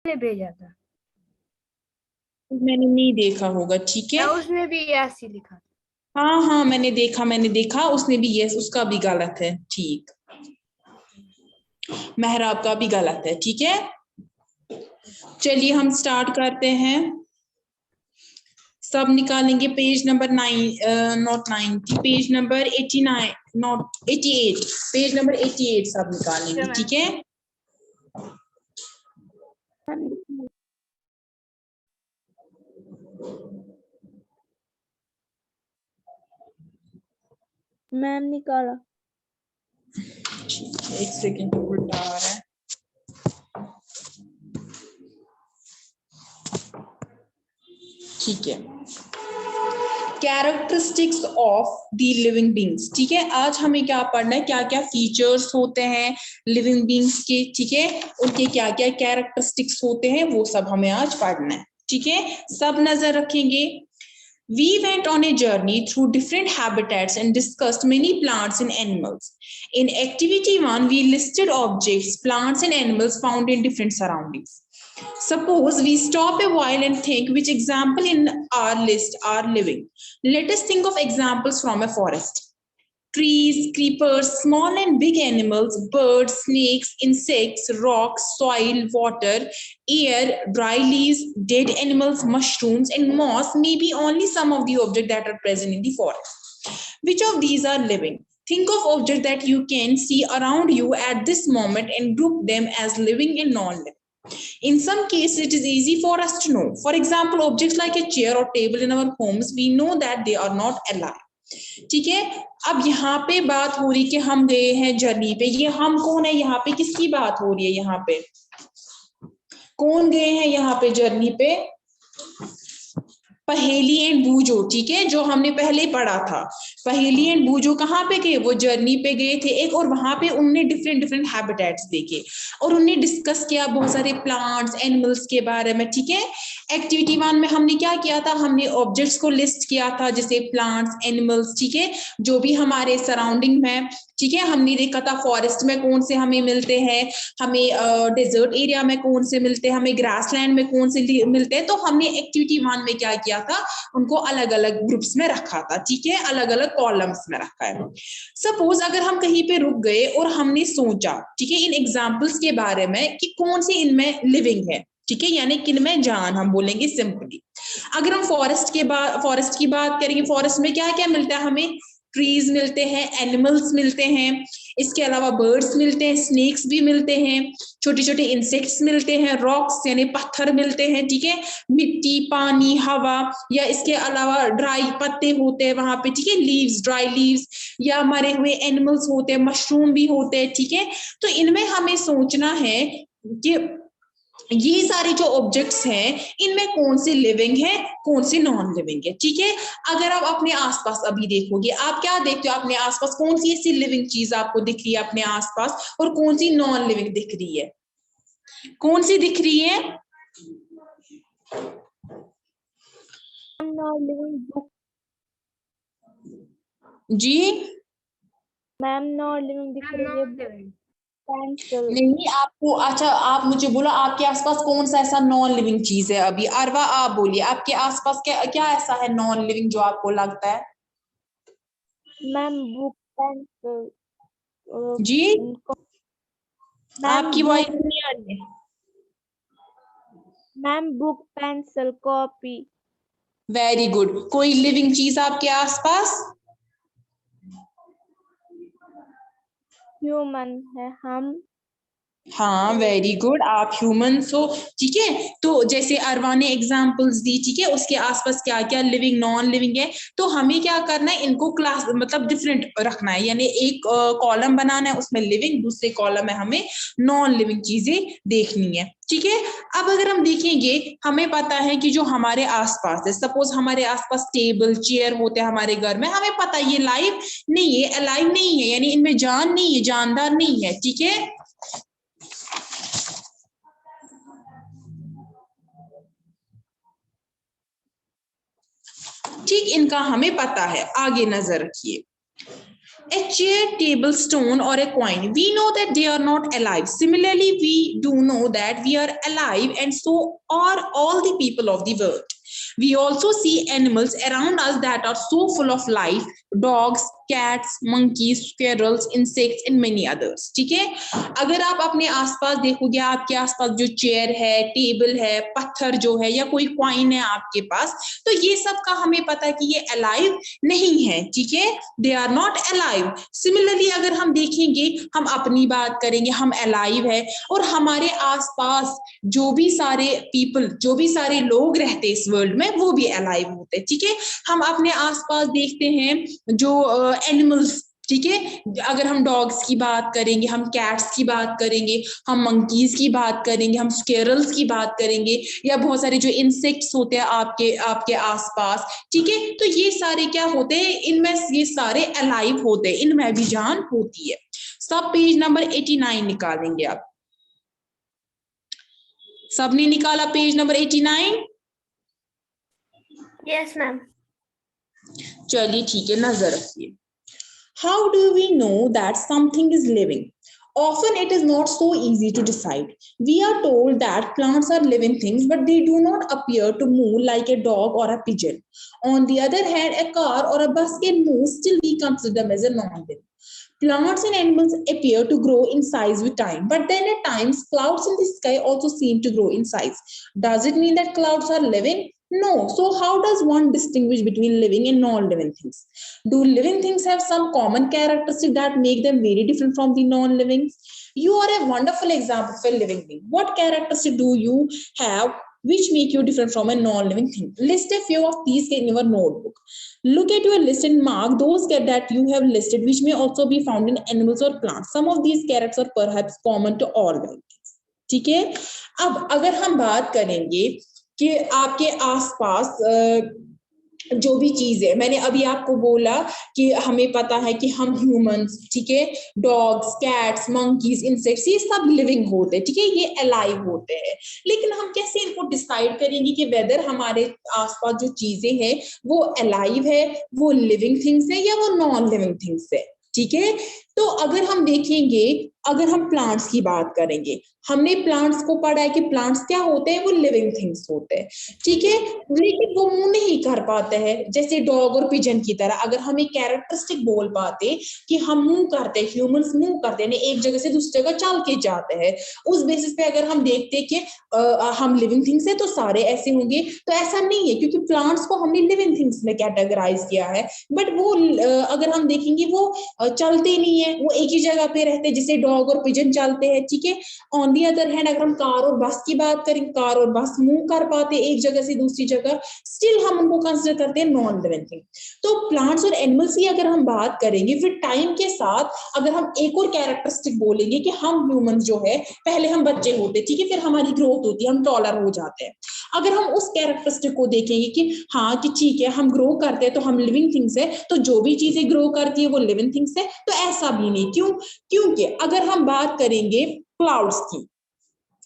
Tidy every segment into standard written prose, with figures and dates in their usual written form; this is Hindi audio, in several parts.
ने भेजा था, मैंने नहीं देखा होगा, ठीक है। उसने भी ऐसे लिखा था। हाँ हाँ, मैंने देखा, उसने भी यस, उसका भी गलत है, ठीक। मेहराब का भी गलत है, ठीक है। चलिए हम स्टार्ट करते हैं। सब निकालेंगे page number 90, page number 89, not 88, page number 88 सब निकालेंगे, ठीक है। मैम निकाला। एक सेकेंड, उल्टा आ रहा है। ठीक है, characteristics of the living beings, ठीक है। आज हमें क्या पढ़ना है, क्या क्या फीचर्स होते हैं लिविंग बींग्स के, ठीक है, उनके क्या क्या कैरेक्टरिस्टिक्स होते हैं, वो सब हमें आज पढ़ना है, ठीक है। सब नजर रखेंगे। We went on a journey through different habitats and discussed many plants and animals. In activity 1, we listed objects, plants and animals found in different surroundings. Suppose we stop a while and think which example in our list are living. Let us think of examples from a forest. Trees, creepers, small and big animals, birds, snakes, insects, rocks, soil, water, air, dry leaves, dead animals, mushrooms, and moss may be only some of the objects that are present in the forest. Which of these are living? Think of objects that you can see around you at this moment and group them as living and non-living. In some cases, it is easy for us to know. For example, objects like a chair or table in our homes, we know that they are not alive. ठीक है। अब यहाँ पे बात हो रही कि हम गए हैं जर्नी पे, ये हम कौन है, यहाँ पे किसकी बात हो रही है, यहाँ पे कौन गए हैं, यहाँ पे जर्नी पे पहेली एंड बूझो, ठीक है, जो हमने पहले पढ़ा था। पहेली एंड बूझो कहाँ पे गए, वो जर्नी पे गए थे एक, और वहां पे उनने डिफरेंट डिफरेंट हैबिटेट्स देखे और उनने डिस्कस किया बहुत सारे प्लांट्स एनिमल्स के बारे में, ठीक है। एक्टिविटी 1 में हमने क्या किया था, हमने ऑब्जेक्ट्स को लिस्ट किया था, जैसे प्लांट्स एनिमल्स, ठीक है, जो भी हमारे सराउंडिंग में, ठीक है। हमने देखा था फॉरेस्ट में कौन से हमें मिलते हैं, हमें डेजर्ट एरिया में कौन से मिलते हैं, हमें ग्रासलैंड में कौन से मिलते हैं। तो हमने एक्टिविटी 1 में क्या किया था, उनको अलग अलग ग्रुप्स में रखा था, ठीक है, अलग अलग कॉलम्स में रखा है। सपोज अगर हम कहीं पे रुक गए और हमने सोचा, ठीक है, इन एग्जाम्पल्स के बारे में कि कौन सी इनमें लिविंग है, ठीक है, यानी किन में जान, हम बोलेंगे सिंपली। अगर हम फॉरेस्ट की बात करेंगे, फॉरेस्ट में क्या क्या मिलता है हमें, ट्रीज मिलते हैं, एनिमल्स मिलते हैं, इसके अलावा बर्ड्स मिलते हैं, स्नेक्स भी मिलते हैं, छोटे छोटे इंसेक्ट्स मिलते हैं, रॉक्स यानी पत्थर मिलते हैं, ठीक है, मिट्टी, पानी, हवा, या इसके अलावा ड्राई पत्ते होते हैं वहां पे, ठीक है, लीव्स, ड्राई लीव्स, या मरे हुए एनिमल्स होते हैं, मशरूम भी होते हैं, ठीक है। तो इनमें हमें सोचना है कि ये सारे जो ऑब्जेक्ट्स हैं इनमें कौन से लिविंग है, कौन से नॉन लिविंग है, ठीक है। अगर आप अपने आसपास अभी देखोगे, आप क्या देखते हो अपने आसपास, कौन सी ऐसी लिविंग चीज आपको दिख रही है अपने आसपास और कौन सी नॉन लिविंग दिख रही है, कौन सी दिख रही है? जी मैम नॉन लिविंग दिख रही है, पेंसिल। नहीं, आपको, अच्छा आप मुझे बोलो आपके आसपास कौन सा ऐसा नॉन लिविंग चीज है अभी। अरवा आप बोलिए, आपके आसपास क्या क्या ऐसा है नॉन लिविंग जो आपको लगता है? Ma'am book, pencil. जी मैम आपकी वॉइस नहीं आ रही है। Ma'am book, pencil, copy. Very good. कोई लिविंग चीज आपके आसपास? ह्यूमन है हम। हाँ वेरी गुड, आप ह्यूमंस हो, ठीक है। तो जैसे अरवा ने एग्जांपल्स दी, ठीक है, उसके आसपास क्या क्या लिविंग नॉन लिविंग है, तो हमें क्या करना है, इनको क्लास मतलब डिफरेंट रखना है, यानी एक कॉलम बनाना है, उसमें लिविंग, दूसरे कॉलम में हमें नॉन लिविंग चीजें देखनी है, ठीक है। अब अगर हम देखेंगे, हमें पता है कि जो हमारे आसपास है, सपोज हमारे आसपास टेबल चेयर होते हैं हमारे घर में, हमें पता है ये लाइव नहीं है, अलाइव नहीं है, यानी इनमें जान नहीं है, जानदार नहीं है, ठीक है। ठीक, इनका हमें पता है। आगे नजर रखिए। a chair, table, stone, or a coin. We know that they are not alive. Similarly, we do know that we are alive, and so are all the people of the world. We also see animals around us that are so full of life: dogs, cats, monkeys, squirrels, insects, and many others. ठीक है, अगर आप अपने आसपास देखोगे, आपके आसपास जो चेयर है, टेबल है, पत्थर जो है, या कोई कॉइन है आपके पास, तो ये सब का हमें पता है कि ये अलाइव नहीं है. ठीक है, they are not alive. Similarly अगर हम देखेंगे, हम अपनी बात करेंगे, हम अलाइव है, और हमारे आसपास जो भी सारे पीपल, जो भी सारे लोग रहते हैं इस वर्ल्ड में, वो भी अलाइव होते हैं. ठीक है, हम अपने आसपास देखते हैं जो एनिमल्स, ठीक है, अगर हम डॉग्स की बात करेंगे, हम कैट्स की बात करेंगे, हम मंकीज की बात करेंगे, हम स्क्वेरल्स की बात करेंगे, या बहुत सारे जो इंसेक्ट्स होते हैं आपके आसपास. ठीक है, तो ये सारे क्या होते हैं, इनमें ये सारे अलाइव होते हैं, इनमें भी जान होती है. सब पेज नंबर 89 निकालेंगे आप. सबने निकाला पेज नंबर 89? Yes ma'am. चलिए ठीक है, नजर रखिए. How do we know that something is living? Often it is not so easy to decide. We are told that plants are living things, but they do not appear to move like a dog or a pigeon. On the other hand, a car or a bus can move, still we consider them as a non-living. Plants and animals appear to grow in size with time, but then at times clouds in the sky also seem to grow in size. Does it mean that clouds are living? No. So how does one distinguish between living and non-living things? Do living things have some common characteristics that make them very different from the non-living? You are a wonderful example of a living thing. What characteristics do you have which make you different from a non-living thing? List a few of these in your notebook. Look at your list and mark those that you have listed, which may also be found in animals or plants. Some of these characters are perhaps common to all living things. ठीक है, अब अगर हम बात करेंगे कि आपके आसपास जो भी चीज है, मैंने अभी आपको बोला कि हमें पता है कि हम ह्यूमंस, ठीक है, डॉग्स, कैट्स, मंकीज, इंसेक्ट्स, ये सब लिविंग होते हैं. ठीक है, ये अलाइव होते हैं. लेकिन हम कैसे इनको डिसाइड करेंगे कि वेदर हमारे आसपास जो चीजें हैं वो अलाइव है, वो लिविंग थिंग्स है, या वो नॉन लिविंग थिंग्स है? ठीक है, तो अगर हम देखेंगे, अगर हम प्लांट्स की बात करेंगे, हमने प्लांट्स को पढ़ा है कि प्लांट्स क्या होते हैं, वो लिविंग थिंग्स होते हैं. ठीक है, लेकिन वो मूव नहीं कर पाते हैं जैसे डॉग और पिजन की तरह. अगर हम एक कैरेक्टरिस्टिक बोल पाते कि हम मूव करते हैं, ह्यूमंस मूव करते हैं, एक जगह से दूसरी जगह चल के जाते हैं, उस बेसिस पे अगर हम देखते हैं कि हम लिविंग थिंग्स है तो सारे ऐसे होंगे, तो ऐसा नहीं है, क्योंकि प्लांट्स को हमने लिविंग थिंग्स में कैटेगराइज किया है. बट वो अगर हम देखेंगे वो चलते नहीं है, वो एक ही जगह पे रहते हैं जैसे डॉग और पिजन चलते हैं. ठीक है, ऑन दी अदर हैंड अगर हम कार और बस की बात करें, कार और बस मूव कर पाते एक जगह से दूसरी जगह, स्टिल हम उनको कंसीडर करते हैं नॉन लिविंग थिंग. तो प्लांट्स और एनिमल्स की अगर हम बात करेंगे, फिर टाइम के साथ अगर हम एक और कैरेक्टरिस्टिक बोलेंगे कि हम ह्यूमंस जो है, पहले हम बच्चे होते, ठीक है, फिर हमारी ग्रोथ होती है, हम टॉलर हो जाते हैं. अगर हम उस कैरेक्टरिस्टिक को देखेंगे कि हाँ कि ठीक है हम ग्रो करते हैं तो हम लिविंग थिंग्स है, तो जो भी चीजें ग्रो करती है वो लिविंग थिंग्स है, तो ऐसा भी नहीं. क्यों? क्योंकि अगर हम बात करेंगे क्लाउड्स की,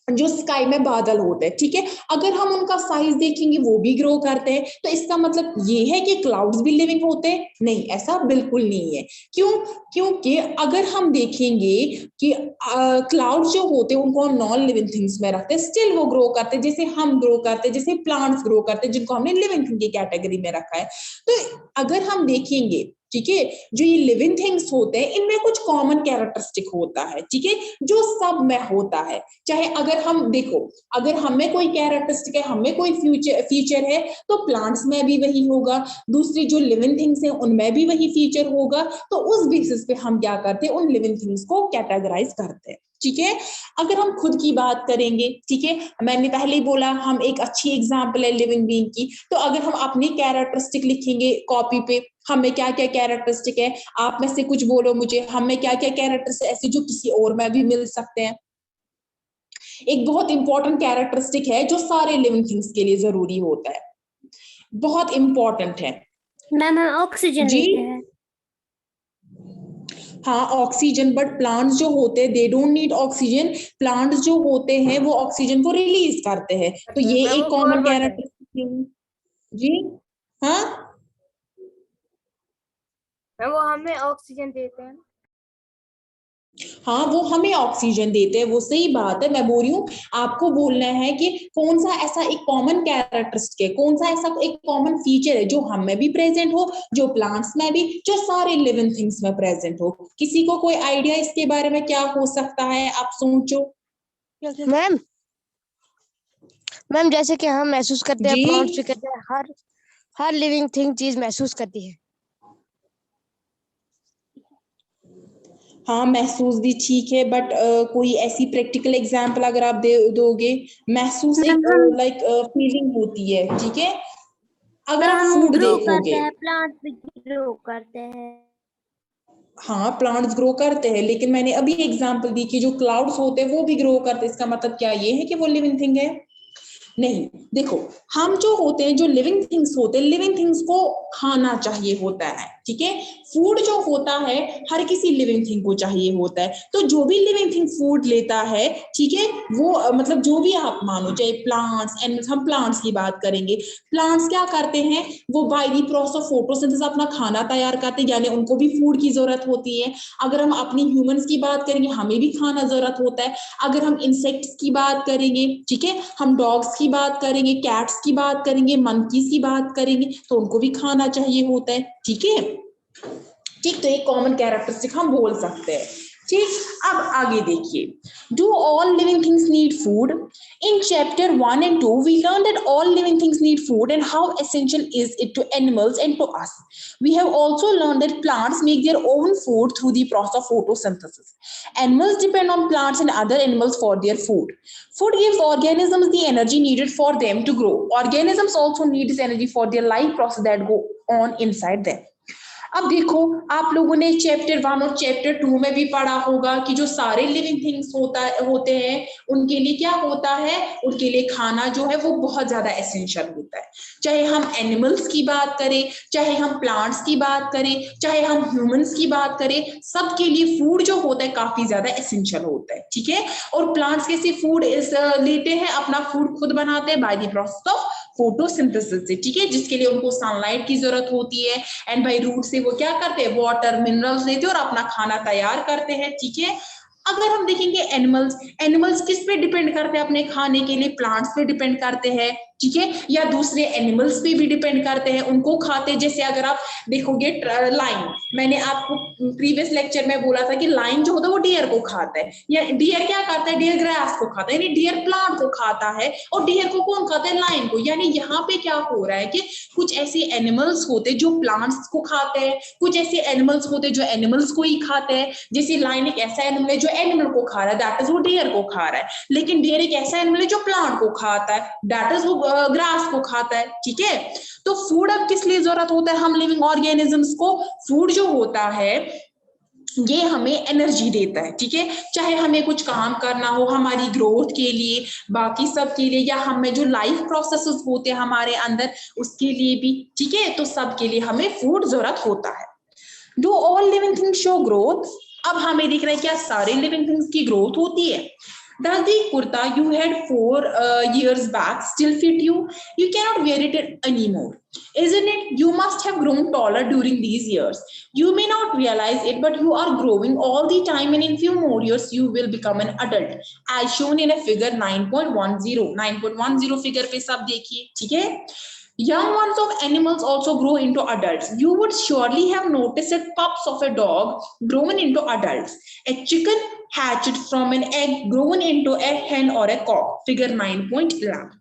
जो स्काई में बादल होते हैं, ठीक है, अगर हम उनका साइज देखेंगे वो भी ग्रो करते हैं, तो इसका मतलब ये है कि क्लाउड्स भी लिविंग होते हैं? नहीं, ऐसा बिल्कुल नहीं है. क्यों? क्योंकि अगर हम देखेंगे कि क्लाउड्स जो होते हैं उनको हम नॉन लिविंग थिंग्स में रखते हैं, स्टिल वो ग्रो करते हैं जैसे हम ग्रो करते हैं, जैसे प्लांट्स ग्रो करते हैं जिनको हमने लिविंग थिंग की कैटेगरी में रखा है. तो अगर हम देखेंगे, ठीक है, जो ये लिविंग थिंग्स होते हैं इनमें कुछ कॉमन कैरेक्टरिस्टिक होता है, ठीक है, जो सब में होता है. चाहे अगर हम देखो, अगर हमें कोई कैरेक्टरिस्टिक है, हमें कोई फीचर है, तो प्लांट्स में भी वही होगा, दूसरी जो लिविंग थिंग्स है उनमें भी वही फीचर होगा. तो उस बेसिस पे हम क्या करते हैं, उन लिविंग थिंग्स को कैटेगराइज करते हैं. ठीक है, अगर हम खुद की बात करेंगे, ठीक है, मैंने पहले ही बोला हम एक अच्छी एग्जांपल है लिविंग बीइंग की. तो अगर हम अपनी कैरेक्टरिस्टिक लिखेंगे कॉपी पे, हमें क्या क्या कैरेक्टरिस्टिक है, आप में से कुछ बोलो मुझे, हमें क्या क्या कैरेक्टरिस्टिक ऐसे जो किसी और में भी मिल सकते हैं. एक बहुत इंपॉर्टेंट कैरेक्टरिस्टिक है जो सारे लिविंग थिंग्स के लिए जरूरी होता है, बहुत इंपॉर्टेंट है. मैम ऑक्सीजन जी लेते हैं. हाँ, ऑक्सीजन, बट प्लांट्स जो होते हैं they don't need oxygen. Plants जो होते हैं वो ऑक्सीजन को रिलीज करते हैं. तो ये एक कॉमन कैरेक्टरिस्टिक. जी हाँ, मैम वो हमें ऑक्सीजन देते हैं। हाँ, वो हमें ऑक्सीजन देते हैं, वो सही बात है। मैं बोल रही हूँ आपको बोलना है कि कौन सा ऐसा एक कॉमन कैरेक्टरिस्टिक है, कौन सा ऐसा एक कॉमन फीचर है जो हम में भी प्रेजेंट हो, जो प्लांट्स में भी, जो सारे लिविंग थिंग्स में प्रेजेंट हो। किसी को कोई आइडिया इसके बारे में क्या हो सकता है, आप सोचो। मैम मैम जैसे कि हम महसूस करते हैं, जी प्लांट्स भी करते हैं, हर लिविंग थिंग चीज महसूस करती है। हाँ, महसूस भी ठीक है, बट कोई ऐसी प्रैक्टिकल एग्जांपल अगर आप दे दोगे। महसूस एक लाइक फीलिंग होती है, ठीक है। अगर आप फूड देखोगे, प्लांट भी ग्रो करते हैं। हाँ प्लांट्स ग्रो करते हैं, लेकिन मैंने अभी एग्जांपल दी कि जो क्लाउड्स होते हैं वो भी ग्रो करते हैं। इसका मतलब क्या ये है कि वो लिविंग थिंग है? नहीं। देखो, हम जो होते हैं, जो लिविंग थिंग्स होते हैं, लिविंग थिंग्स को खाना चाहिए होता है, ठीक है। फूड जो होता है हर किसी लिविंग थिंग को चाहिए होता है। तो जो भी लिविंग थिंग फूड लेता है, ठीक है, वो मतलब जो भी आप मानो, चाहे प्लांट्स, एनिमल्स, हम प्लांट्स की बात करेंगे। प्लांट्स क्या करते हैं, वो by the process of photosynthesis अपना खाना तैयार करते हैं, यानी उनको भी फूड की जरूरत होती है। अगर हम अपनी ह्यूमंस की बात करेंगे, हमें भी खाना जरूरत होता है। अगर हम इंसेक्ट्स की बात करेंगे, ठीक है, हम डॉग्स की बात करेंगे, कैट्स की बात करेंगे, मंकीज की बात करेंगे, तो उनको भी खाना चाहिए होता है, ठीक है। ठीक, तो एक कॉमन कैरेक्टरिस्टिक हम बोल सकते हैं। ठीक, अब आगे देखिए, do all living things need food? In chapter 1 and 2, we learned that all living things need food and how essential is it to animals and to us. We have also learned that plants make their own food through the process of photosynthesis. Animals depend on plants and other animals for their food. Food gives organisms the energy needed for them to grow. Organisms also need this energy for their life process that go on inside them. अब देखो, आप लोगों ने चैप्टर 1 और चैप्टर 2 में भी पढ़ा होगा कि जो सारे लिविंग थिंग्स होते हैं, उनके लिए क्या होता है, उनके लिए खाना जो है वो बहुत ज्यादा एसेंशियल होता है। चाहे हम एनिमल्स की बात करें, चाहे हम प्लांट्स की बात करें, चाहे हम ह्यूमंस की बात करें, सबके लिए फूड जो होता है काफी ज्यादा एसेंशियल होता है, ठीक है। और प्लांट्स कैसे फूड लेते हैं, अपना फूड खुद बनाते हैं by the process of photosynthesis से, ठीक है, जिसके लिए उनको सनलाइट की जरूरत होती है। एंड बाय रूट से वो क्या करते हैं, वाटर मिनरल्स लेते हैं और अपना खाना तैयार करते हैं, ठीक है। अगर हम देखेंगे एनिमल्स, एनिमल्स किस पे डिपेंड करते हैं अपने खाने के लिए? प्लांट्स पे डिपेंड करते हैं, ठीक है, या दूसरे एनिमल्स पे भी डिपेंड करते हैं, उनको खाते हैं। जैसे अगर आप देखोगे लाइन, मैंने आपको प्रीवियस लेक्चर में बोला था कि लाइन जो होता है वो डियर को खाता है, या डियर क्या करता है, डियर ग्रास को खाता है, यानी डियर प्लांट को खाता है, और डियर को कौन खाता है, लाइन को। यानी यहाँ पे क्या हो रहा है कि कुछ ऐसे एनिमल्स होते हैं जो प्लांट्स को खाते हैं, कुछ ऐसे एनिमल्स होते हैं जो एनिमल्स को ही खाते हैं। जैसे लाइन एक ऐसा एनिमल है जो एनिमल को खा रहा है, दैट इज वो डियर को खा रहा है, लेकिन डियर एक ऐसा एनिमल है जो प्लांट को खाता है, दैट इज वो ग्रास को खाता है, ठीक है। तो फूड अब किस लिए जरूरत होता है हम लिविंग ऑर्गेनिजम्स को? फूड जो होता है ये हमें एनर्जी देता है, ठीक है, चाहे हमें कुछ काम करना हो हमारी ग्रोथ के लिए, बाकी सब के लिए, या हमें जो लाइफ प्रोसेसेस होते हैं हमारे अंदर उसके लिए भी, ठीक है, तो सब के लिए हमें फूड जरूरत होता है। Do all living things show growth? अब हमें दिख रहा है क्या सारे लिविंग थिंग्स की ग्रोथ होती है? Does the kurta you had 4 years back still fit you? You cannot wear it anymore, isn't it? You must have grown taller during these years. You may not realize it, but you are growing all the time, and in few more years you will become an adult, as shown in a figure 9.10. 9.10 figure पे सब देखिए, ठीक है। Young ones of animals also grow into adults. You would surely have noticed that pups of a dog grown into adults. A chicken hatched from an egg grown into a hen or a cock. Figure 9.11.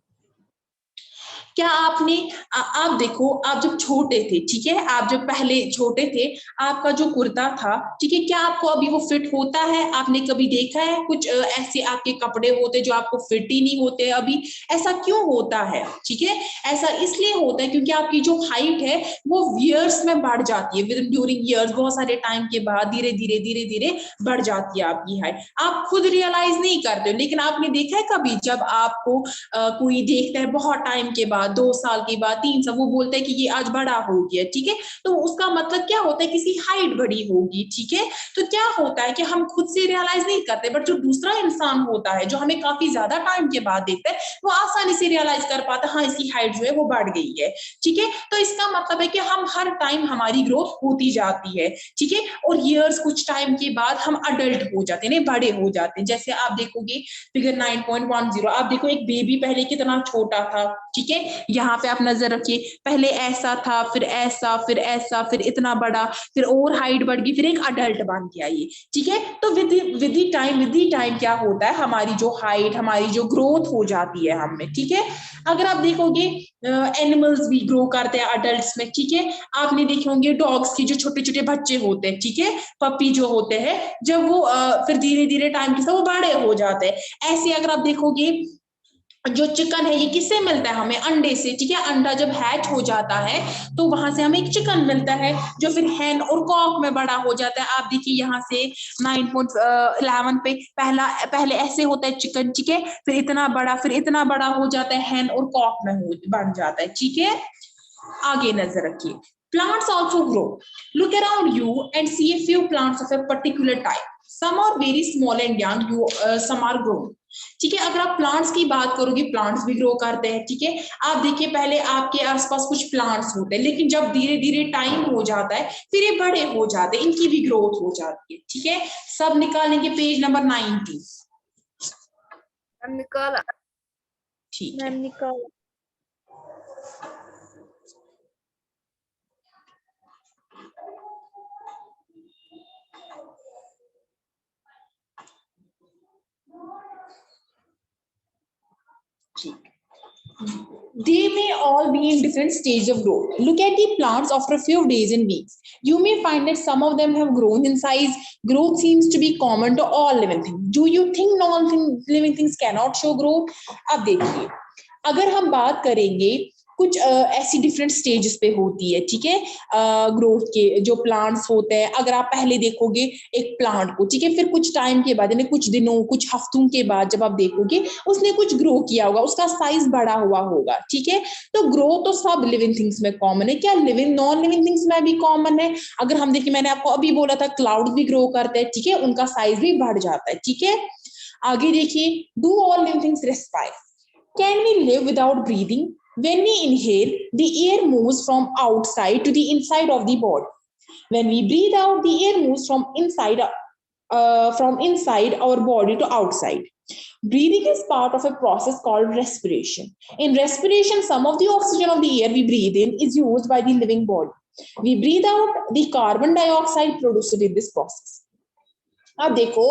क्या आपने आप देखो, आप जब छोटे थे, ठीक है, आप जब पहले छोटे थे, आपका जो कुर्ता था, ठीक है, क्या आपको अभी वो फिट होता है? आपने कभी देखा है कुछ ऐसे आपके कपड़े होते जो आपको फिट ही नहीं होते अभी? ऐसा क्यों होता है? ठीक है, ऐसा इसलिए होता है क्योंकि आपकी जो हाइट है वो ईयर्स में बढ़ जाती है, ड्यूरिंग ईयर्स, बहुत सारे टाइम के बाद धीरे धीरे धीरे धीरे बढ़ जाती है आपकी हाइट। आप खुद रियलाइज नहीं करते हो, लेकिन आपने देखा है कभी जब आपको कोई देखता है बहुत टाइम के बाद, बाद, 2 साल के बाद, 3 साल, वो बोलता है कि ये आज बड़ा हो गया, ठीक है। तो उसका मतलब क्या होता है, किसी हाइट बड़ी होगी, ठीक है। तो क्या होता है कि हम खुद से रियलाइज नहीं करते, बट जो दूसरा इंसान होता है जो हमें काफी ज्यादा टाइम के बाद देखता है, वो आसानी से रियलाइज कर पाता है हाँ इसकी हाइट जो है वो बढ़ गई है, ठीक है। तो इसका मतलब है कि हम हर टाइम हमारी ग्रोथ होती जाती है, ठीक है। और ईयर्स कुछ टाइम के बाद हम अडल्ट हो जाते हैं, बड़े हो जाते हैं। जैसे आप देखोगे फिगर 9.10, आप देखो एक बेबी पहले कितना छोटा था, ठीक है। यहाँ पे आप नजर रखिए, पहले ऐसा था, फिर ऐसा, फिर ऐसा, फिर इतना बड़ा, फिर और हाइट बढ़ गई, फिर एक अडल्ट बन गया ये, ठीक है। तो विद टाइम क्या होता है, हमारी जो हाइट, हमारी जो ग्रोथ हो जाती है हम में, ठीक है। अगर आप देखोगे एनिमल्स भी ग्रो करते हैं अडल्ट्स में, ठीक है। आपने देखे होंगे डॉग्स की जो छोटे छोटे बच्चे होते हैं, ठीक है, पपी जो होते हैं, जब वो फिर धीरे धीरे टाइम के साथ वो बड़े हो जाते हैं। ऐसे अगर आप देखोगे जो चिकन है ये किससे मिलता है हमें, अंडे से, ठीक है। अंडा जब हैच हो जाता है तो वहां से हमें एक चिकन मिलता है जो फिर हैन और कॉक में बड़ा हो जाता है। आप देखिए यहाँ से 9.11 पे पहले ऐसे होता है चिकन, ठीक है, फिर इतना बड़ा, फिर इतना बड़ा हो जाता है, हैन और कॉक में बन जाता है, ठीक है। आगे नजर रखिए, plants also grow. Look around you and see a few plants of a particular type. Some are very small and young, some are grown. ठीक है। अगर आप प्लांट्स की बात करोगे, प्लांट्स भी ग्रो करते हैं, ठीक है। आप देखिए पहले आपके आसपास कुछ प्लांट्स होते हैं, लेकिन जब धीरे धीरे टाइम हो जाता है फिर ये बड़े हो जाते हैं, इनकी भी ग्रोथ हो जाती है, ठीक है। सब निकालेंगे पेज नंबर 90, मैम निकाला। ठीक है। मैम निकाल। They may all be in different stages of growth. Look at the plants after a few days and weeks. You may find that some of them have grown in size. Growth seems to be common to all living things. Do you think non-living things cannot show growth? अब देखिए, अगर हम बात करेंगे कुछ ऐसी डिफरेंट स्टेजेस पे होती है, ठीक है, ग्रोथ के जो प्लांट्स होते हैं। अगर आप पहले देखोगे एक प्लांट को, ठीक है, फिर कुछ टाइम के बाद यानी कुछ दिनों, कुछ हफ्तों के बाद जब आप देखोगे उसने कुछ ग्रो किया होगा, उसका साइज बड़ा हुआ होगा, ठीक है। तो ग्रो तो सब लिविंग थिंग्स में कॉमन है। क्या लिविंग नॉन लिविंग थिंग्स में भी कॉमन है? अगर हम देखिए, मैंने आपको अभी बोला था क्लाउड भी ग्रो करते हैं, ठीक है, उनका साइज भी बढ़ जाता है, ठीक है। आगे देखिए, do all living things respire? Can we live without breathing? When we inhale, the air moves from outside to the inside of the body. When we breathe out, the air moves from inside our body to outside. Breathing is part of a process called respiration. In respiration, some of the oxygen of the air we breathe in is used by the living body. We breathe out the carbon dioxide produced in this process. अब देखो,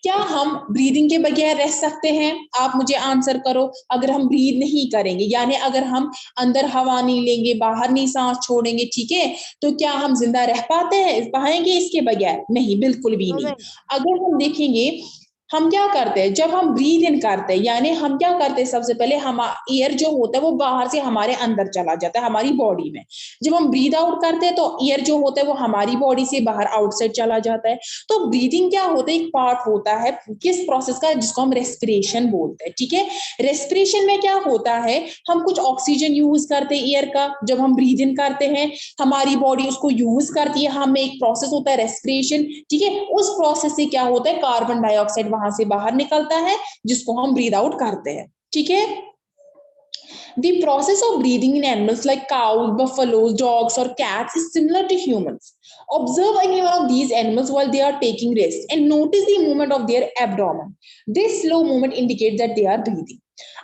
क्या हम ब्रीदिंग के बगैर रह सकते हैं? आप मुझे आंसर करो। अगर हम ब्रीद नहीं करेंगे, यानी अगर हम अंदर हवा नहीं लेंगे, बाहर नहीं सांस छोड़ेंगे, ठीक है, तो क्या हम जिंदा रह पाएंगे इसके बगैर? नहीं, बिल्कुल भी नहीं। अगर हम देखेंगे, हम क्या करते हैं जब हम ब्रीद इन करते हैं, यानी हम क्या करते हैं, सबसे पहले हम एयर जो होता है वो बाहर से हमारे अंदर चला जाता है हमारी बॉडी में। जब हम ब्रीद आउट करते हैं तो एयर जो होता है वो हमारी बॉडी से बाहर आउटसाइड चला जाता है। तो ब्रीदिंग क्या होता है, एक पार्ट होता है किस प्रोसेस का, जिसको हम रेस्पिरेशन बोलते हैं, ठीक है। रेस्पिरेशन में क्या होता है, हम कुछ ऑक्सीजन यूज करते हैं एयर का, जब हम ब्रीद इन करते हैं हमारी बॉडी उसको यूज करती है, हमें एक प्रोसेस होता है रेस्पिरेशन, ठीक है। उस प्रोसेस से क्या होता है, कार्बन डाइऑक्साइड वहां से बाहर निकलता है जिसको हम ब्रीद आउट करते हैं, ठीक है। The process of breathing in animals like cows, buffaloes, dogs, or cats is similar to humans. Observe any one of these animals while they are taking rest and notice the movement of their abdomen. This slow movement indicates that they are breathing.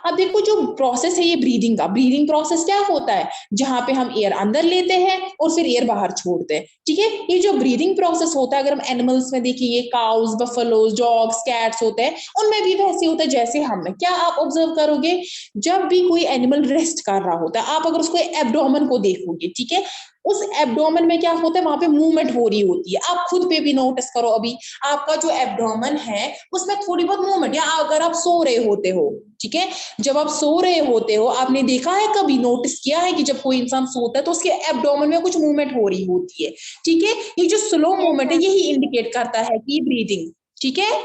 अब देखो, जो प्रोसेस है ये ब्रीदिंग का, ब्रीदिंग प्रोसेस क्या होता है, जहां पे हम एयर अंदर लेते हैं और फिर एयर बाहर छोड़ते हैं, ठीक है। ये जो ब्रीदिंग प्रोसेस होता है, अगर हम एनिमल्स में देखिए, काउस, बफलोज, डॉग्स, कैट्स होते हैं, उनमें भी वैसे होता है जैसे हम में। क्या आप ऑब्जर्व करोगे, जब भी कोई एनिमल रेस्ट कर रहा होता है, आप अगर उसको एब्डोमेन को देखोगे, ठीक है, उस एब्डोमेन में क्या होता है, वहां पे मूवमेंट हो रही होती है। आप खुद पे भी नोटिस करो, अभी आपका जो एब्डोमेन है उसमें थोड़ी बहुत मूवमेंट, या अगर आप सो रहे होते हो, ठीक है, जब आप सो रहे होते हो, आपने देखा है, कभी नोटिस किया है कि जब कोई इंसान सोता है तो उसके एब्डोमेन में कुछ मूवमेंट हो रही होती है, ठीक है। ये जो स्लो मूवमेंट है यही इंडिकेट करता है कि ब्रीदिंग, ठीक है।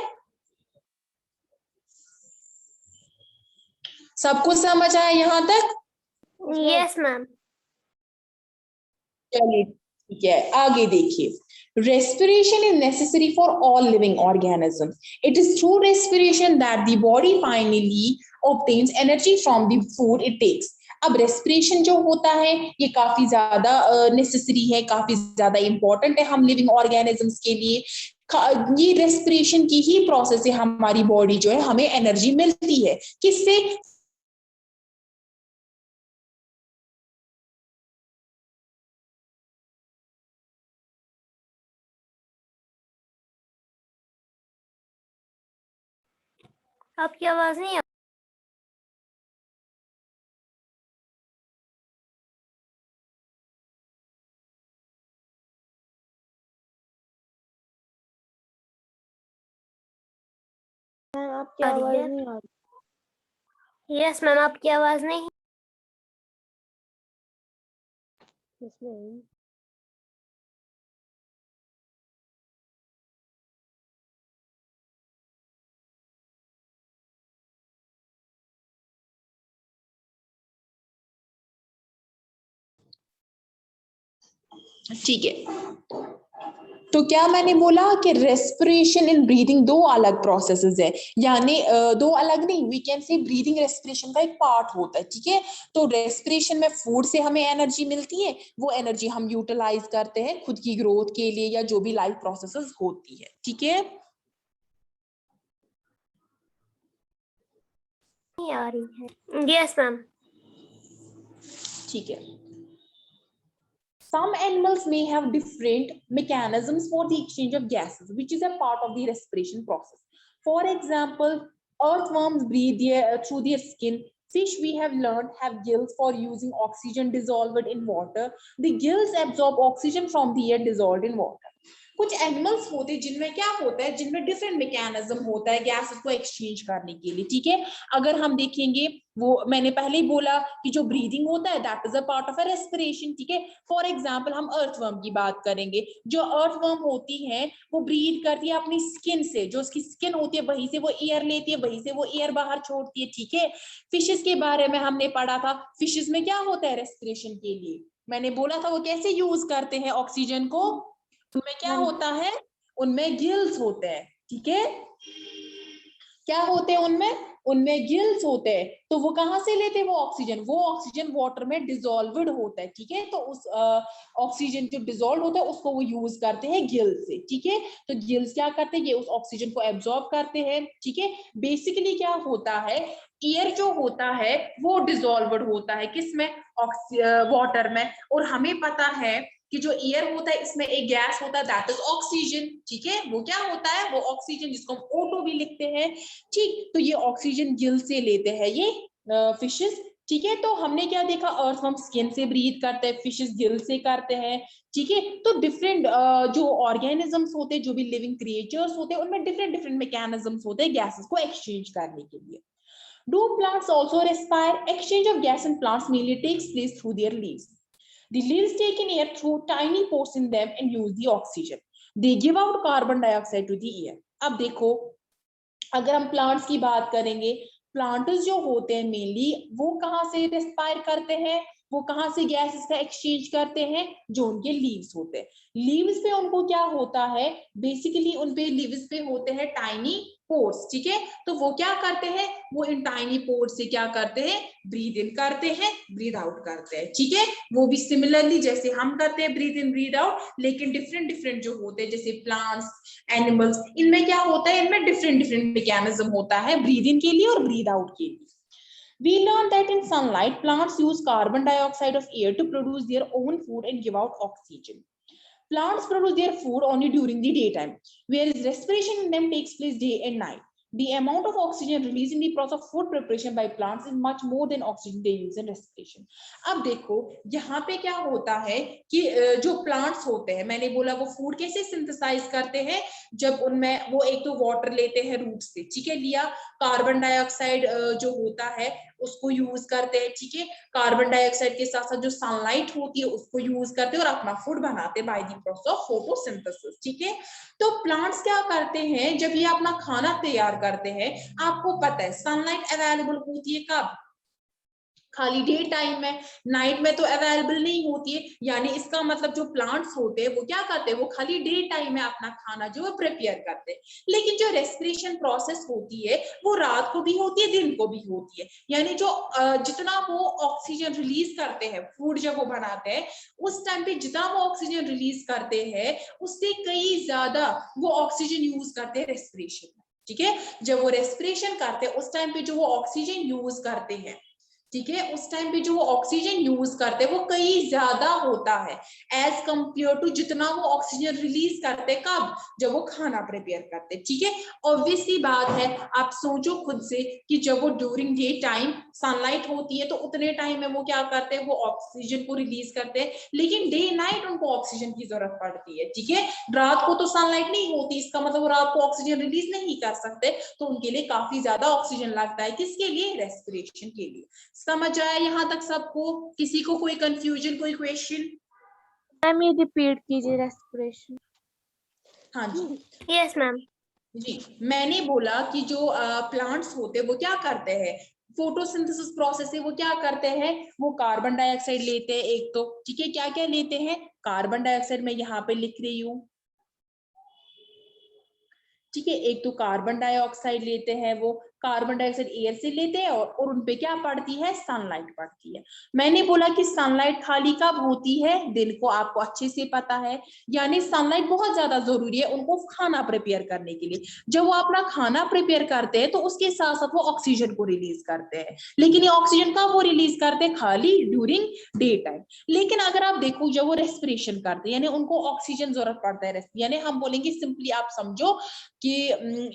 सबको समझ आया यहां तक? Yes, ma'am. चलिए ठीक है, आगे देखिए। Respiration is necessary for all living organism. It is through respiration that the body finally obtains energy from the food it takes. अब रेस्पिरेशन जो होता है ये काफी ज्यादा नेसेसरी है, काफी ज्यादा इंपॉर्टेंट है हम लिविंग ऑर्गेनिजम्स के लिए। ये रेस्पिरेशन की ही प्रोसेस से हमारी बॉडी जो है हमें एनर्जी मिलती है। किससे? आपकी आवाज नहीं आ मैम आपकी आ रही आवाज है? नहीं आ रही। यस मैम, आपकी आवाज नहीं। इसमें ठीक है, तो क्या मैंने बोला कि रेस्पिरेशन इन ब्रीदिंग दो अलग प्रोसेसेस है, यानी दो अलग नहीं, we can say breathing respiration का एक पार्ट होता है। ठीक है, तो रेस्पिरेशन में फूड से हमें एनर्जी मिलती है, वो एनर्जी हम यूटिलाइज करते हैं खुद की ग्रोथ के लिए या जो भी लाइफ प्रोसेसेस होती है। ठीक है, नहीं आ रही है। Yes ma'am. ठीक है। Some animals may have different mechanisms for the exchange of gases, which is a part of the respiration process. For example, earthworms breathe through their skin. Fish, we have learned, have gills for using oxygen dissolved in water. The gills absorb oxygen from the air dissolved in water. कुछ एनिमल्स होते हैं जिनमें क्या होता है, जिनमें डिफरेंट मैकेनिज्म होता है गैसेस को एक्सचेंज करने के लिए। ठीक है, अगर हम देखेंगे, वो मैंने पहले ही बोला कि जो ब्रीदिंग होता है that is a part of a respiration. ठीक है, फॉर एग्जांपल हम अर्थवर्म की बात करेंगे। जो अर्थवर्म होती है वो ब्रीथ करती है अपनी स्किन से, जो उसकी स्किन होती है वहीं से वो एयर लेती है, वहीं से वो एयर बाहर छोड़ती है। ठीक है, फिशेस के बारे में हमने पढ़ा था, फिशेस में क्या होता है रेस्पिरेशन के लिए, मैंने बोला था वो कैसे यूज करते हैं ऑक्सीजन को, उनमें क्या होता है, उनमें गिल्स होते हैं। ठीक है, क्या होते हैं उनमें, उनमें गिल्स होते हैं। तो वो कहां से लेते हैं वो ऑक्सीजन वाटर में डिसॉल्व्ड होता है। ठीक है, तो उस ऑक्सीजन जो डिसॉल्व होता है उसको वो यूज करते हैं गिल्स से। ठीक है, तो गिल्स क्या करते हैं, ये उस ऑक्सीजन को एब्जॉर्ब करते हैं। ठीक है, बेसिकली क्या होता है, एयर जो होता है वो डिसॉल्व्ड होता है किसमें, वाटर में, और हमें पता है कि जो एयर होता है इसमें एक गैस होता है दैट इज ऑक्सीजन। ठीक है, वो क्या होता है, वो ऑक्सीजन जिसको हम O2 भी लिखते हैं। ठीक, तो ये ऑक्सीजन गिल से लेते हैं ये फिशेस। ठीक है, तो हमने क्या देखा, अर्थवर्म स्किन से ब्रीथ करते हैं, फिशेस गिल से करते हैं। ठीक है, तो डिफरेंट जो ऑर्गेनिजम्स होते हैं, जो भी लिविंग क्रिएचर्स होते हैं, उनमें डिफरेंट डिफरेंट मैकेनिज्म्स होते हैं गैसेस को एक्सचेंज करने के लिए। Do plants also respire? Exchange of gas in plants mainly takes place through their leaves. The leaves take in air through tiny pores in them and use the oxygen. They give out carbon dioxide to the air. अब देखो, अगर हम प्लांट्स की बात करेंगे, प्लांट्स जो होते हैं मेनली वो कहाँ से रेस्पायर करते हैं, वो कहाँ से गैसेस का एक्सचेंज करते हैं, जो उनके लीव्स होते हैं। लीव्स पे उनको क्या होता है, बेसिकली उन पे लीव्स पे होते हैं टाइनी पोर्स। ठीक है, तो वो क्या करते हैं, वो इन टाइनी पोर्स से क्या करते हैं, ब्रीथ इन करते हैं, ब्रीथ आउट करते हैं। ठीक है, वो भी सिमिलरली जैसे हम करते हैं ब्रीथ इन ब्रीथ आउट, लेकिन डिफरेंट डिफरेंट जो होते हैं जैसे प्लांट्स, एनिमल्स, इनमें क्या होता है, इनमें डिफरेंट डिफरेंट मैकेनिज्म होता है ब्रीथ इन के लिए और ब्रीथ आउट के लिए। We learned that in sunlight, plants use carbon dioxide of air to produce their own food and give out oxygen. Plants produce their food only during the daytime, whereas respiration in them takes place day and night. The amount of oxygen released in the process of food preparation by plants is much more than oxygen they use in respiration. अब देखो यहाँ पे क्या होता है कि जो प्लांट्स होते हैं, मैंने बोला वो फूड कैसे सिंथेसाइज करते हैं, जब उनमें वो एक तो वाटर लेते हैं रूट से। ठीक है, लिया, कार्बन डाइऑक्साइड जो होता है उसको यूज करते हैं। ठीक है, कार्बन डाइऑक्साइड के साथ साथ जो सनलाइट होती है उसको यूज करते हैं और अपना फूड बनाते हैं by the process of photosynthesis. ठीक है, तो प्लांट्स क्या करते हैं, जब ये अपना खाना तैयार करते हैं, आपको पता है सनलाइट अवेलेबल होती है कब, खाली डे टाइम में, नाइट में तो अवेलेबल नहीं होती है। यानी इसका मतलब जो प्लांट्स होते हैं वो क्या करते हैं, वो खाली डे टाइम में अपना खाना जो है प्रिपेयर करते हैं। लेकिन जो रेस्पिरेशन प्रोसेस होती है वो रात को भी होती है, दिन को भी होती है। यानी जो जितना वो ऑक्सीजन रिलीज करते हैं, फूड जब वो बनाते हैं उस टाइम पे जितना वो ऑक्सीजन रिलीज करते हैं उससे कई ज्यादा वो ऑक्सीजन यूज करते हैं रेस्पिरेशन में। ठीक है, जब वो रेस्पिरेशन करते हैं उस टाइम पे जो वो ऑक्सीजन यूज करते हैं, ठीक है, उस टाइम पे जो वो ऑक्सीजन यूज करते हैं वो कई ज्यादा होता है एज कंपेयर टू जितना वो ऑक्सीजन रिलीज करते हैं कब, जब वो खाना प्रिपेयर करते हैं। ठीक है, ऑब्वियसली बात है, आप सोचो खुद से कि जब वो ड्यूरिंग डे टाइम सनलाइट होती है तो उतने टाइम में वो क्या करते हैं, वो ऑक्सीजन को रिलीज करते हैं, लेकिन डे नाइट उनको ऑक्सीजन की जरूरत पड़ती है। ठीक है, रात को तो सनलाइट नहीं होती, इसका मतलब वो रात को ऑक्सीजन रिलीज नहीं कर सकते, तो उनके लिए काफी ज्यादा ऑक्सीजन लगता है, किसके लिए, रेस्पिरेशन के लिए। समझ आया यहाँ तक सबको? किसी को कोई कंफ्यूजन, कोई क्वेश्चन? मैम ये रिपीट कीजिए रेस्पिरेशन। हाँ जी, यस मैम। जी मैंने बोला कि जो प्लांट्स होते हैं वो क्या करते हैं, फोटोसिंथेसिस प्रोसेस है, वो क्या करते हैं, वो कार्बन डाइऑक्साइड लेते हैं एक तो, ठीक है, क्या क्या लेते हैं, कार्बन डाइऑक्साइड मैं यहाँ पे लिख रही हूँ, ठीक है, एक तो कार्बन डाइऑक्साइड लेते हैं, वो कार्बन डाइऑक्साइड एयर से लेते हैं और उनपे क्या पड़ती है, सनलाइट पड़ती है। मैंने बोला कि सनलाइट खाली कब होती है, दिन को, आपको अच्छे से पता है, यानी सनलाइट बहुत ज्यादा जरूरी है उनको खाना प्रिपेयर करने के लिए। जब वो अपना खाना प्रिपेयर करते हैं तो उसके साथ साथ वो ऑक्सीजन को रिलीज करते हैं, लेकिन ये ऑक्सीजन कब वो रिलीज करते हैं, खाली ड्यूरिंग डे टाइम। लेकिन अगर आप देखो जब वो रेस्पिरेशन करते हैं यानी उनको ऑक्सीजन जरूरत पड़ता है, यानी हम बोलेंगे सिंपली आप समझो कि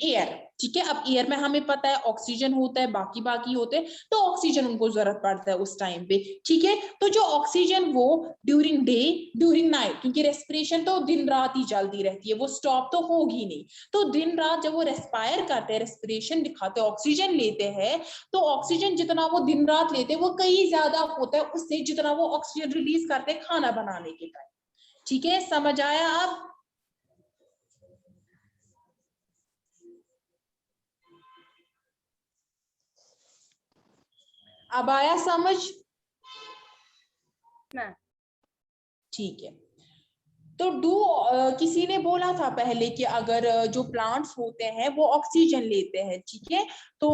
एयर, ठीक है, अब एयर में हमें पता है ऑक्सीजन होता है, बाकी होते हैं, तो ऑक्सीजन उनको जरूरत पड़ता है उस टाइम पे। ठीक है, तो जो ऑक्सीजन वो ड्यूरिंग डे, ड्यूरिंग नाइट, क्योंकि रेस्पिरेशन तो दिन रात ही चलती रहती है, वो स्टॉप तो होगी नहीं, तो दिन रात जब वो रेस्पायर करते हैं, रेस्पिरेशन दिखाते हैं, ऑक्सीजन लेते हैं, तो ऑक्सीजन जितना वो दिन रात लेते हैं वो कई ज्यादा होता है उससे जितना वो ऑक्सीजन रिलीज करते हैं खाना बनाने के टाइम। ठीक है, समझ आया? अब आया समझ? ठीक है, तो किसी ने बोला था पहले कि अगर जो प्लांट्स होते हैं वो ऑक्सीजन लेते हैं, ठीक है, तो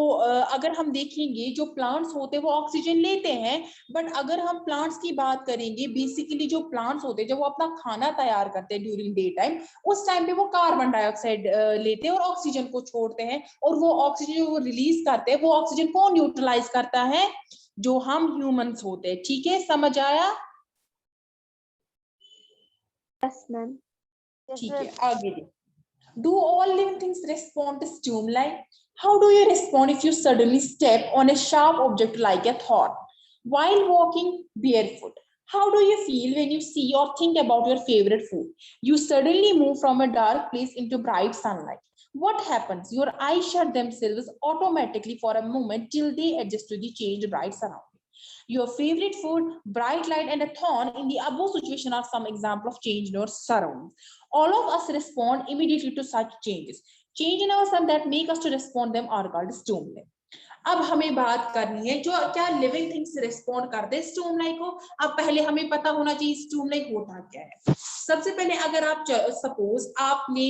अगर हम देखेंगे जो प्लांट्स होते हैं वो ऑक्सीजन लेते हैं, बट अगर हम प्लांट्स की बात करेंगे, बेसिकली जो प्लांट्स होते हैं जब वो अपना खाना तैयार करते हैं ड्यूरिंग डे टाइम, उस टाइम पे वो कार्बन डाइऑक्साइड लेते हैं और ऑक्सीजन को छोड़ते हैं, और वो ऑक्सीजन वो रिलीज करते हैं, वो ऑक्सीजन को न्यूट्रलाइज करता है जो हम ह्यूमंस होते हैं। ठीक है, समझ आया? Yes ma'am. ठीक है, आगे देखो। Do all living things respond to stimuli? How do you respond if you suddenly step on a sharp object like a thorn while walking barefoot? How do you feel when you see or think about your favorite food? You suddenly move from a dark place into bright sunlight. What happens? Your eyes shut themselves automatically for a moment till they adjust to the changed bright surroundings. Your favorite food, bright light, and a thorn in the above situation are some example of change in your surroundings. All of us respond immediately to such changes. Change in ourselves that make us to respond them are called stimuli. अब हमें बात करनी है जो क्या लिविंग थिंग्स रिस्पॉन्ड करते हैं स्टिमुलाई को। अब पहले हमें पता होना चाहिए स्टिमुलाई होता क्या है। सबसे पहले अगर आप सपोज आपने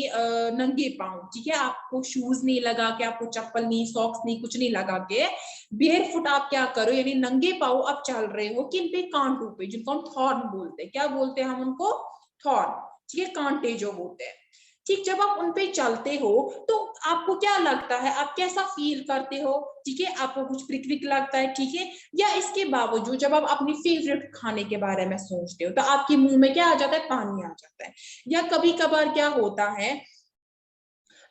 नंगे पांव, ठीक है, आपको शूज नहीं लगा के, आपको चप्पल नहीं, सॉक्स नहीं, कुछ नहीं लगा के, बेयर फुट आप क्या करो, यानी नंगे पांव आप चल रहे हो किन पे, कांटों पे, जिनको हम थॉर्न बोलते हैं। क्या बोलते हैं हम उनको? थॉर्न, ठीक है, कांटे जो होते हैं। ठीक, जब आप उन पे चलते हो तो आपको क्या लगता है, आप कैसा फील करते हो? ठीक है, आपको कुछ प्रिक लगता है, ठीक है, या इसके बावजूद जब आप अपनी फेवरेट खाने के बारे में सोचते हो तो आपके मुंह में क्या आ जाता है, पानी आ जाता है। या कभी कभार क्या होता है,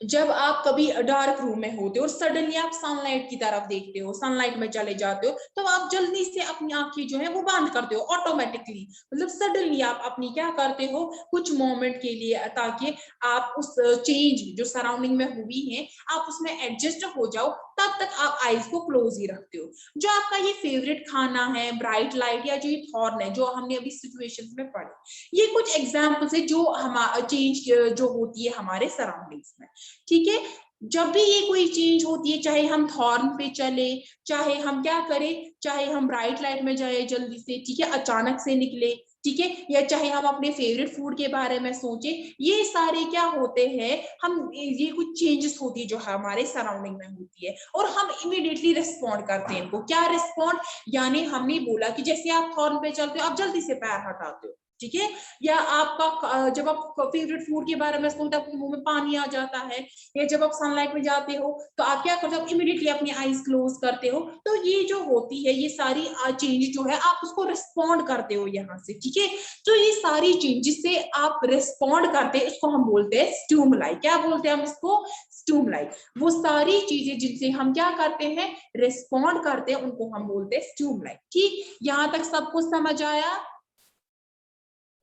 जब आप कभी डार्क रूम में होते हो और सडनली आप सनलाइट की तरफ देखते हो, सनलाइट में चले जाते हो, तो आप जल्दी से अपनी आंखें जो है वो बंद करते हो ऑटोमेटिकली, मतलब सडनली आप अपनी क्या करते हो, कुछ मोमेंट के लिए, ताकि आप उस चेंज जो सराउंडिंग में हुई है आप उसमें एडजस्ट हो जाओ, तब तक आप आईज को क्लोज ही रखते हो। जो आपका ये फेवरेट खाना है, ब्राइट लाइट, या जो ये थॉर्न है जो हमने अभी सिचुएशंस में पढ़े, ये कुछ एग्जाम्पल्स है जो हमारा चेंज जो होती है हमारे सराउंडिंग्स में। ठीक है, जब भी ये कोई चेंज होती है, चाहे हम थॉर्न पे चले, चाहे हम क्या करें, चाहे हम ब्राइट लाइट में जाए जल्दी से, ठीक है, अचानक से निकले, ठीक है, या चाहे हम अपने फेवरेट फूड के बारे में सोचे, ये सारे क्या होते हैं, हम ये कुछ चेंजेस होती है जो हमारे सराउंडिंग में होती है और हम इमीडिएटली रिस्पॉन्ड करते हैं इनको। क्या रिस्पॉन्ड, यानी हमने बोला कि जैसे आप हॉर्न पे चलते हो, आप जल्दी से पैर हटाते हो, ठीक है, या आपका जब आप फेवरेट फूड के बारे में सोचते हो आपके मुंह में पानी आ जाता है, या जब आप सनलाइट में जाते हो तो आप क्या करते हो, इमीडिएटली अपनी आईज क्लोज करते हो। तो ये जो होती है, ये सारी चेंज जो है आप उसको रिस्पॉन्ड करते हो यहाँ से, ठीक है। तो ये सारी चेंजेस से आप रिस्पॉन्ड करते हैं, इसको हम बोलते हैं स्टिमुलाई। क्या बोलते हैं हम इसको? स्टिमुलाई। वो सारी चीजें जिनसे हम क्या करते हैं, रिस्पॉन्ड करते हैं, उनको हम बोलते हैं स्टिमुलाई। ठीक, यहाँ तक सब कुछ समझ आया?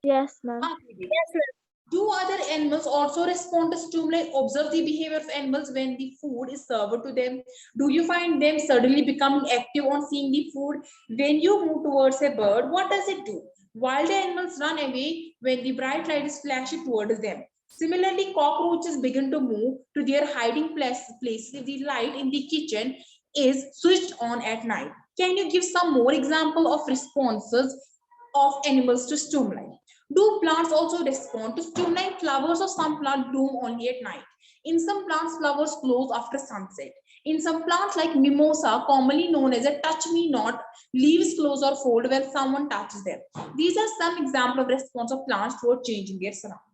Yes, ma'am. Yes, ma'am. Do other animals also respond to stimuli? Observe the behavior of animals when the food is served to them. Do you find them suddenly becoming active on seeing the food? When you move towards a bird, what does it do? Wild animals run away when the bright light is flashed towards them. Similarly, cockroaches begin to move to their hiding places if the light in the kitchen is switched on at night. Can you give some more example of responses of animals to stimuli? Do plants also respond to stimuli? Flowers of some plants bloom only at night. In some plants, flowers close after sunset. In some plants like mimosa, commonly known as a touch me not, leaves close or fold when someone touches them. These are some examples of response of plants toward changing their surroundings.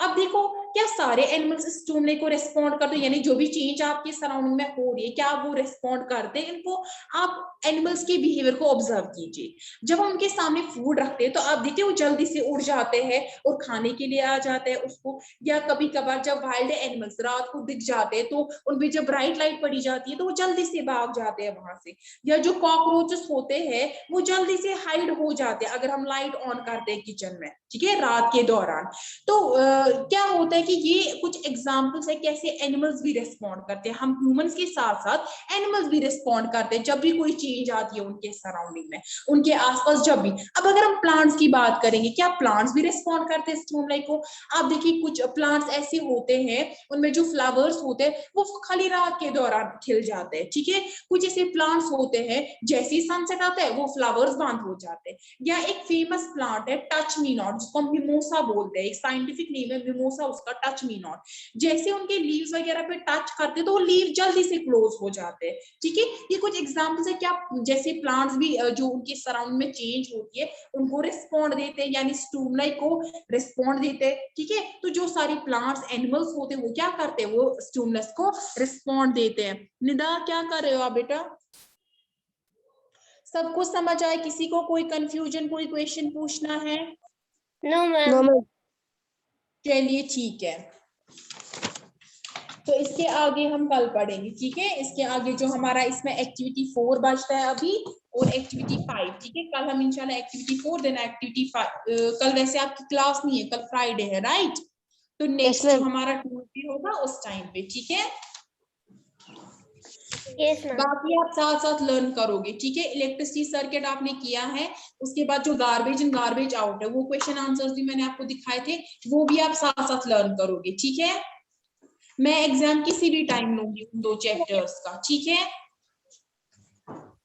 अब देखो, क्या सारे एनिमल्स स्टिमुली को रिस्पॉन्ड करते हैं, यानी जो भी चेंज आपके सराउंडिंग में हो रही है, क्या वो रिस्पॉन्ड करते हैं? इनको आप एनिमल्स के बिहेवियर को ऑब्जर्व कीजिए। जब हम उनके सामने फूड रखते हैं तो आप देखिए वो जल्दी से उड़ जाते हैं और खाने के लिए आ जाते हैं उसको। या कभी कभार जब वाइल्ड एनिमल्स रात को दिख जाते हैं तो उनपे जब ब्राइट लाइट पड़ी जाती है तो वो जल्दी से भाग जाते हैं वहां से। या जो कॉकरोचेस होते हैं वो जल्दी से हाइड हो जाते हैं अगर हम लाइट ऑन करते हैं किचन में, ठीक है, रात के दौरान। तो क्या होता है कि ये कुछ एग्जाम्पल्स है कैसे एनिमल्स भी रिस्पॉन्ड करते हैं। हम ह्यूमंस के साथ साथ एनिमल्स भी रिस्पॉन्ड करते हैं जब भी कोई चेंज आती है उनके सराउंडिंग में, उनके आसपास जब भी। अब अगर हम प्लांट्स की बात करेंगे, क्या प्लांट्स भी रिस्पॉन्ड करते हैं स्टिमुलाई को? आप देखिए कुछ प्लांट्स ऐसे होते हैं उनमें जो फ्लावर्स होते हैं वो खाली रात के दौरान खिल जाते हैं, ठीक है। कुछ ऐसे प्लांट्स होते हैं जैसे ही सनसेट आता है वो फ्लावर्स बंद हो जाते हैं। या एक फेमस प्लांट है टच मी नॉट, जिसको हम मिमोसा बोलते हैं, एक साइंटिफिक नेम है मिमोसा उसका, टच मी नॉट। जैसे उनके लीव्स वगैरह पे टच करते तो वो लीव जल्दी से क्लोज हो जाते हैं, ठीक है। ये कुछ एग्जांपल्स है क्या जैसे प्लांट्स भी जो उनके सराउंड में चेंज होती है उनको रिस्पॉन्ड देते हैं, यानी स्टिमुलाई को रिस्पॉन्ड देते हैं, ठीक है। तो जो सारी प्लांट्स एनिमल्स होते हैं वो क्या करते हैं, वो स्टिमुलस को रिस्पॉन्ड देते हैं। निदा क्या कर रहे हो आप बेटा? सब कुछ समझ आए? किसी को कोई कंफ्यूजन, कोई क्वेश्चन पूछना है? No, ma'am. No, ma'am. चलिए ठीक है, तो इसके आगे हम कल पढ़ेंगे, ठीक है। इसके आगे जो हमारा इसमें एक्टिविटी 4 बचता है अभी और एक्टिविटी 5, ठीक है। कल हम इंशाल्लाह एक्टिविटी 4 देना एक्टिविटी 5। कल वैसे आपकी क्लास नहीं है, कल फ्राइडे है, राइट? तो नेक्स्ट ma'am. हमारा ट्यूसडे होगा उस टाइम पे, ठीक है। Yes, ma'am. बाकी आप साथ साथ लर्न करोगे, ठीक है। इलेक्ट्रिसिटी सर्किट आपने किया है, उसके बाद जो गार्बेज इन गार्बेज आउट है वो क्वेश्चन आंसर्स भी मैंने आपको दिखाए थे, वो भी आप साथ साथ लर्न करोगे, ठीक है। मैं एग्जाम किसी भी टाइम लूंगी उन 2 चैप्टर्स का, ठीक है।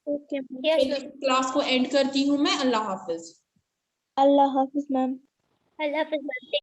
Okay, ma'am. Yes, चलिए ma'am. क्लास को एंड करती हूँ मैं। अल्लाह हाफिज। Allah Hafiz, ma'am. Allah Hafiz, ma'am.